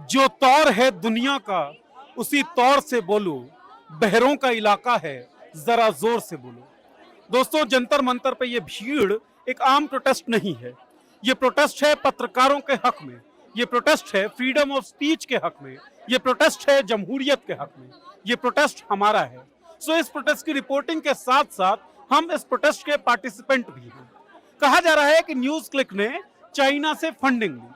जो तौर है दुनिया का उसी तौर से बोलो, बहरों का इलाका है जरा जोर से बोलो। दोस्तों, जंतर मंतर पे ये भीड़ एक आम प्रोटेस्ट नहीं है। ये प्रोटेस्ट है पत्रकारों के हक में, ये प्रोटेस्ट है फ्रीडम ऑफ स्पीच के हक में, ये प्रोटेस्ट है जमहूरियत के हक में, ये प्रोटेस्ट हमारा है। सो इस प्रोटेस्ट की रिपोर्टिंग के साथ साथ हम इस प्रोटेस्ट के पार्टिसिपेंट भी हैं। कहा जा रहा है कि न्यूज क्लिक ने चाइना से फंडिंग ली।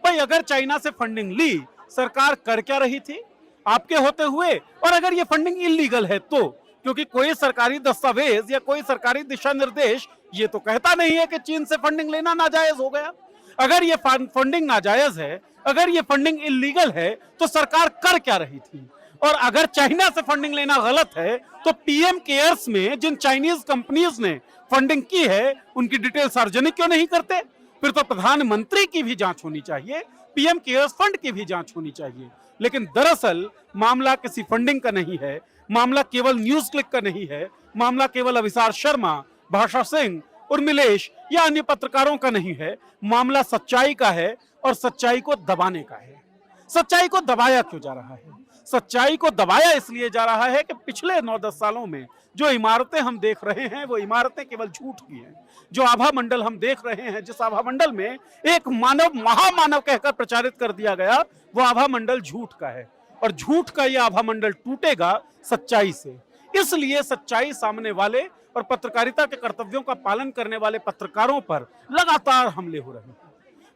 भाई, अगर चाइना से फंडिंग ली, सरकार कर क्या रही थी आपके होते हुए? और अगर ये फंडिंग इलीगल है तो, क्योंकि कोई सरकारी दस्तावेज या कोई सरकारी दिशा निर्देश ये तो कहता नहीं है कि चीन से फंडिंग लेना नाजायज हो गया। अगर ये फंडिंग नाजायज है, अगर ये फंडिंग इलीगल है, तो सरकार कर क्या रही थी? और अगर चाइना से फंडिंग लेना गलत है, तो पीएम केयर्स में जिन चाइनीज कंपनीज ने फंडिंग की है, उनकी डिटेल सार्वजनिक क्यों नहीं करते? फिर तो प्रधानमंत्री की भी जांच होनी चाहिए, पीएम केयर्स फंड की भी जांच होनी चाहिए। लेकिन दरअसल मामला किसी फंडिंग का नहीं है, मामला केवल न्यूज क्लिक का नहीं है, मामला केवल अभिसार शर्मा, भाषा सिंह, उर्मिलेश या अन्य पत्रकारों का नहीं है। मामला सच्चाई का है और सच्चाई को दबाने का है। सच्चाई को दबाया क्यों जा रहा है? सच्चाई को दबाया इसलिए जा रहा है कि पिछले 9-10 सालों में जो इमारतें हम देख रहे हैं, वो इमारतें केवल झूठ की हैं। जो आभा मंडल हम देख रहे हैं, जिस आभा मंडल में एक मानव महामानव कहकर प्रचारित कर दिया गया, वो आभा मंडल झूठ का है। और झूठ का यह आभा मंडल टूटेगा सच्चाई से। इसलिए सच्चाई सामने वाले और पत्रकारिता के कर्तव्यों का पालन करने वाले पत्रकारों पर लगातार हमले हो रहे हैं।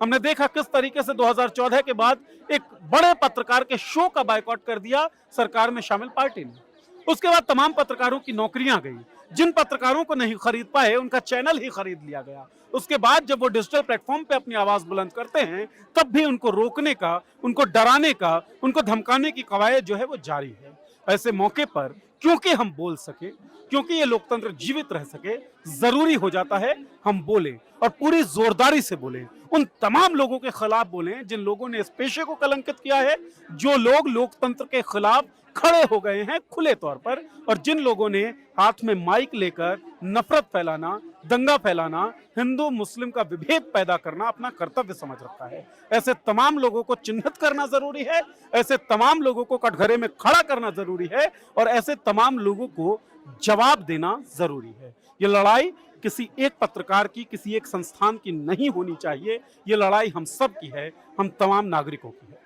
हमने देखा किस तरीके से 2014 के बाद एक बड़े पत्रकार के शो का बायकॉट कर दिया सरकार में शामिल पार्टी ने। उसके बाद तमाम पत्रकारों की नौकरियां गई। जिन पत्रकारों को नहीं खरीद पाए, उनका चैनल ही खरीद लिया गया। उसके बाद जब वो डिजिटल प्लेटफॉर्म पे अपनी आवाज बुलंद करते हैं, तब भी उनको रोकने का, उनको डराने का, उनको धमकाने की कवायद जो है वो जारी है। ऐसे मौके पर क्योंकि हम बोल सके, क्योंकि ये लोकतंत्र जीवित रह सके, जरूरी हो जाता है हम बोलें और पूरी जोरदारी से बोलें। उन तमाम लोगों के खिलाफ बोलें जिन लोगों ने इस पेशे को कलंकित किया है, जो लोग लोकतंत्र के खिलाफ खड़े हो गए हैं खुले तौर पर, और जिन लोगों ने हाथ में माइक लेकर नफरत फैलाना, दंगा फैलाना, हिंदू मुस्लिम का विभेद पैदा करना अपना कर्तव्य समझ रखा है। ऐसे तमाम लोगों को चिन्हित करना जरूरी है, ऐसे तमाम लोगों को कटघरे में खड़ा करना जरूरी है, और ऐसे तमाम लोगों को जवाब देना जरूरी है। ये लड़ाई किसी एक पत्रकार की, किसी एक संस्थान की नहीं होनी चाहिए। ये लड़ाई हम सब की है, हम तमाम नागरिकों की है।